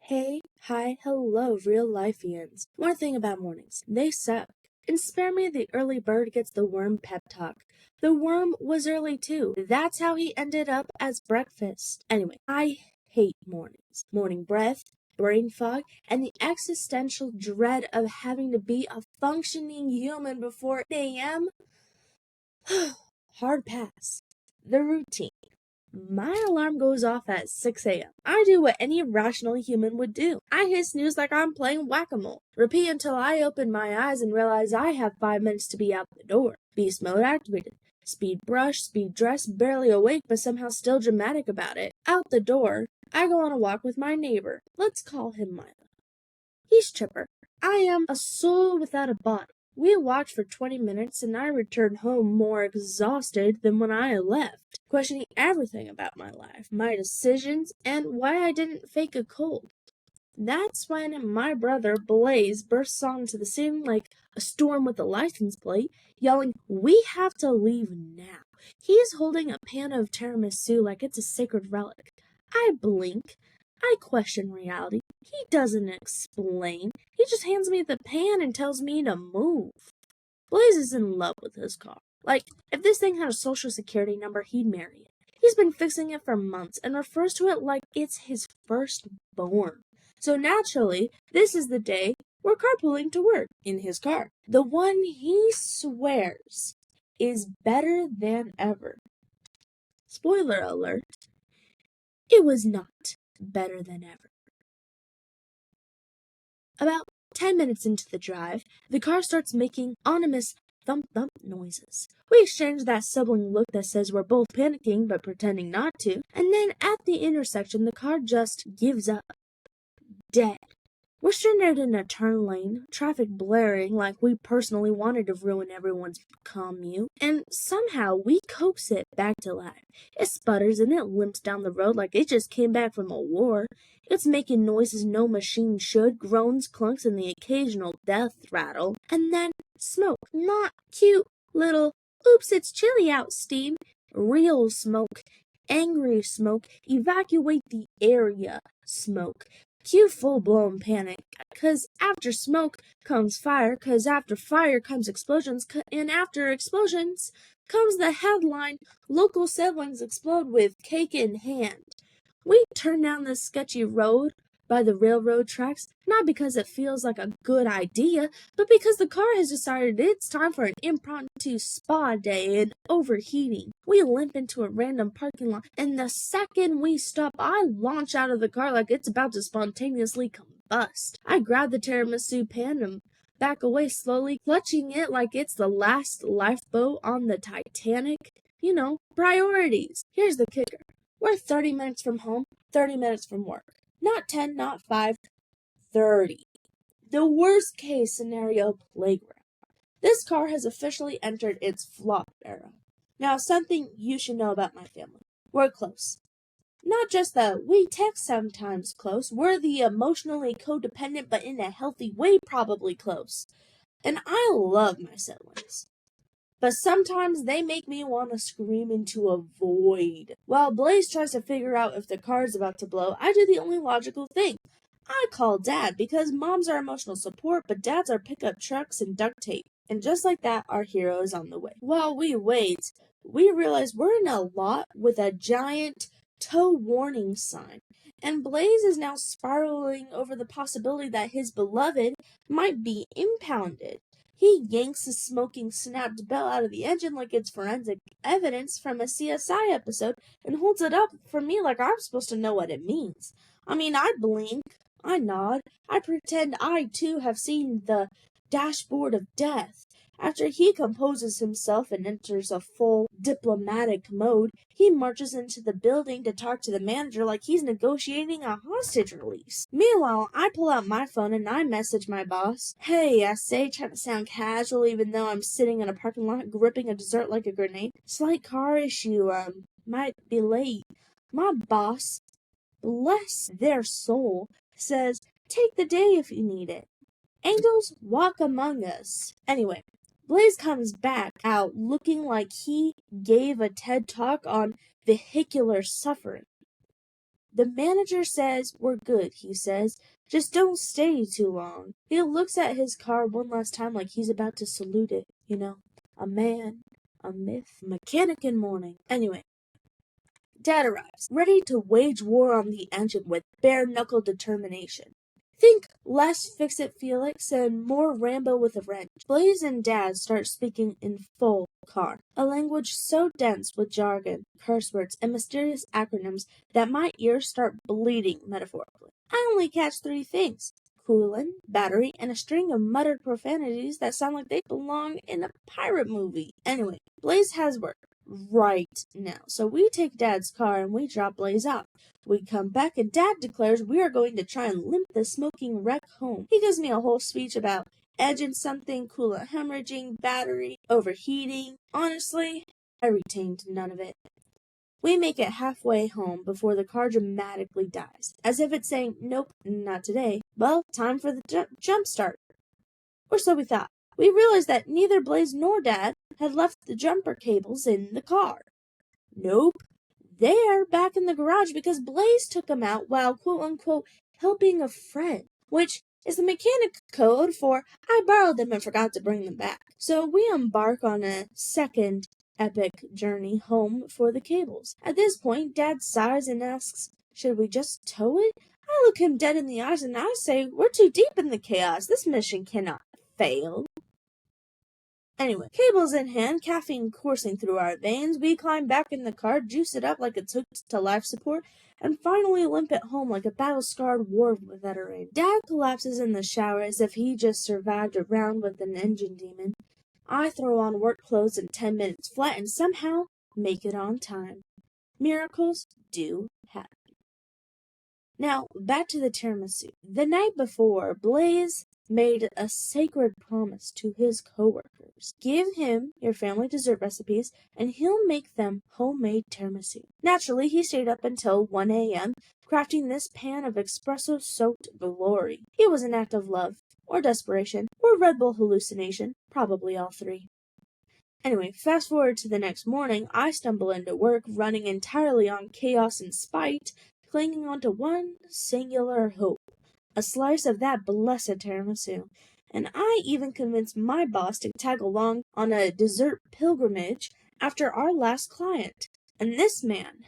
Hey, hi, hello, real lifeians. One thing about mornings, they suck. And spare me the early bird gets the worm pep talk. The worm was early too. That's how he ended up as breakfast. Anyway, I hate mornings. Morning breath, brain fog, and the existential dread of having to be a functioning human before 8 a.m. Hard pass. The routine. My alarm goes off at 6 a.m. I do what any rational human would do. I hit snooze like I'm playing whack-a-mole. Repeat until I open my eyes and realize I have 5 minutes to be out the door. Beast mode activated. Speed brush, speed dress, barely awake but somehow still dramatic about it. Out the door, I go on a walk with my neighbor. Let's call him Milo. He's chipper. I am a soul without a body. We walked for 20 minutes and I returned home more exhausted than when I left, questioning everything about my life, my decisions, and why I didn't fake a cold. That's when my brother Blaze bursts onto the scene like a storm with a license plate, yelling, "We have to leave now." He's holding a pan of tiramisu like it's a sacred relic. I blink. I question reality. He doesn't explain. He just hands me the pan and tells me to move. Blaze is in love with his car. Like, if this thing had a social security number, he'd marry it. He's been fixing it for months and refers to it like it's his firstborn. So naturally, this is the day we're carpooling to work in his car. The one he swears is better than ever. Spoiler alert, it was not better than ever. About 10 minutes into the drive, the car starts making ominous thump-thump noises. We exchange that sibling look that says we're both panicking but pretending not to, and then at the intersection, the car just gives up. Dead. We're stranded in a turn lane, traffic blaring like we personally wanted to ruin everyone's commute, and somehow we coax it back to life. It sputters and it limps down the road like it just came back from a war. It's making noises no machine should, groans, clunks, and the occasional death rattle. And then smoke. Not cute little, "oops, it's chilly out" steam. Real smoke. Angry smoke. Evacuate the area smoke. Cue full-blown panic, cause after smoke comes fire, cause after fire comes explosions, and after explosions comes the headline, "Local siblings explode with cake in hand." We turn down this sketchy road by the railroad tracks, not because it feels like a good idea, but because the car has decided it's time for an impromptu spa day and overheating. We limp into a random parking lot, and the second we stop, I launch out of the car like it's about to spontaneously combust. I grab the tiramisu pan and back away slowly, clutching it like it's the last lifeboat on the Titanic. You know, priorities. Here's the kicker. We're 30 minutes from home, 30 minutes from work. Not 10, not 5, 30. The worst case scenario playground. This car has officially entered its flop era. Now, something you should know about my family. We're close. Not just that we text sometimes close, we're the emotionally codependent but in a healthy way probably close. And I love my siblings. But sometimes they make me want to scream into a void. While Blaze tries to figure out if the car is about to blow, I do the only logical thing. I call Dad because moms are emotional support, but dads are pickup trucks and duct tape. And just like that, our hero is on the way. While we wait, we realize we're in a lot with a giant tow warning sign. And Blaze is now spiraling over the possibility that his beloved might be impounded. He yanks his smoking snapped bell out of the engine like it's forensic evidence from a CSI episode and holds it up for me like I'm supposed to know what it means. I mean, I blink, I nod, I pretend I too have seen the dashboard of death. After he composes himself and enters a full diplomatic mode, he marches into the building to talk to the manager like he's negotiating a hostage release. Meanwhile, I pull out my phone and I message my boss. "Hey," I say, trying to sound casual even though I'm sitting in a parking lot gripping a dessert like a grenade. "Slight car issue, might be late." My boss, bless their soul, says, "Take the day if you need it. Angels walk among us." Anyway, Blaze comes back out looking like he gave a TED Talk on vehicular suffering. The manager says we're good, he says. Just don't stay too long. He looks at his car one last time like he's about to salute it. You know, a man, a myth, mechanic in mourning. Anyway, Dad arrives, ready to wage war on the engine with bare-knuckle determination. Think less Fix-It Felix and more Rambo with a wrench. Blaze and Dad start speaking in full car, a language so dense with jargon, curse words, and mysterious acronyms that my ears start bleeding metaphorically. I only catch 3 things: coolant, battery, and a string of muttered profanities that sound like they belong in a pirate movie. Anyway, Blaze has work right now, so we take Dad's car and we drop Blaze off. We come back and Dad declares we are going to try and limp the smoking wreck home. He gives me a whole speech about engine something, coolant hemorrhaging, battery overheating. Honestly, I retained none of it. We make it halfway home before the car dramatically dies, as if it's saying, nope, not today. Well, time for the jump start. Or so we thought. We realized that neither Blaze nor Dad had left the jumper cables in the car. Nope. They're back in the garage because Blaze took them out while, quote-unquote, helping a friend, which is the mechanic code for I borrowed them and forgot to bring them back. So we embark on a second epic journey home for the cables. At this point, Dad sighs and asks, should we just tow it? I look him dead in the eyes and I say, we're too deep in the chaos. This mission cannot fail. Anyway, cables in hand, caffeine coursing through our veins, we climb back in the car, juice it up like it's hooked to life support, and finally limp it home like a battle-scarred war veteran. Dad collapses in the shower as if he just survived a round with an engine demon. I throw on work clothes in 10 minutes flat and somehow make it on time. Miracles do happen. Now, back to the tiramisu. The night before, Blaze made a sacred promise to his coworkers. Give him your family dessert recipes, and he'll make them homemade tiramisu. Naturally, he stayed up until 1 a.m., crafting this pan of espresso-soaked glory. It was an act of love, or desperation, or Red Bull hallucination, probably all 3. Anyway, fast forward to the next morning, I stumble into work running entirely on chaos and spite, clinging onto one singular hope. A slice of that blessed tiramisu. And I even convinced my boss to tag along on a dessert pilgrimage after our last client. And this man,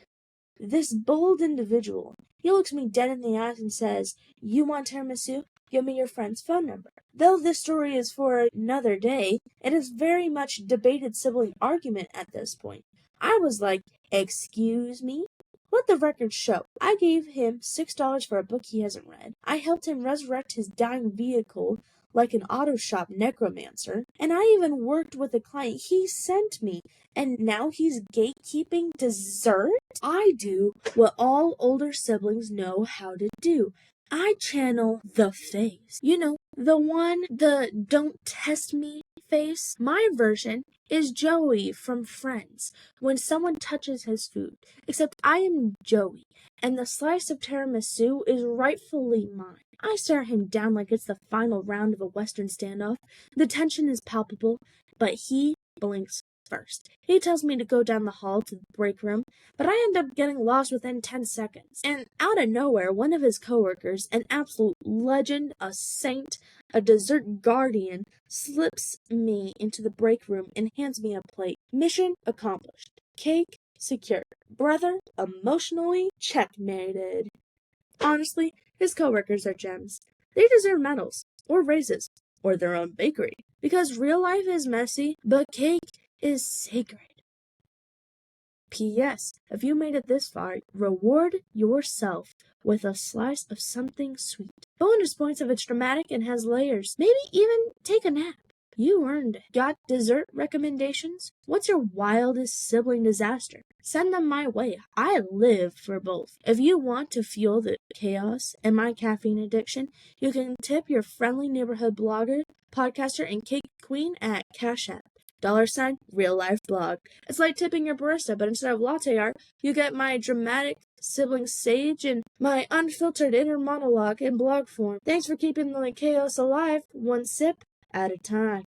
this bold individual, he looks me dead in the eyes and says, you want tiramisu? Give me your friend's phone number. Though this story is for another day, it is very much debated sibling argument at this point. I was like, excuse me? Let the record show. I gave him $6 for a book he hasn't read. I helped him resurrect his dying vehicle like an auto shop necromancer. And I even worked with a client he sent me. And now he's gatekeeping dessert? I do what all older siblings know how to do. I channel the face. You know, the one, the don't test me face. My version is Joey from Friends when someone touches his food. Except I am Joey, and the slice of tiramisu is rightfully mine. I stare him down like it's the final round of a Western standoff. The tension is palpable, but he blinks first. He tells me to go down the hall to the break room, but I end up getting lost within 10 seconds. And out of nowhere, one of his coworkers, an absolute legend, a saint, a dessert guardian, slips me into the break room and hands me a plate. Mission accomplished. Cake secured. Brother emotionally checkmated. Honestly, his coworkers are gems. They deserve medals, or raises, or their own bakery. Because real life is messy, but cake is sacred. P.S. If you made it this far, reward yourself with a slice of something sweet. Bonus points if it's dramatic and has layers. Maybe even take a nap. You earned it. Got dessert recommendations? What's your wildest sibling disaster? Send them my way. I live for both. If you want to fuel the chaos and my caffeine addiction, you can tip your friendly neighborhood blogger, podcaster, and cake queen at Cash App. $real life blog. It's like tipping your barista, but instead of latte art, you get my dramatic sibling sage and my unfiltered inner monologue in blog form. Thanks for keeping the chaos alive, one sip at a time.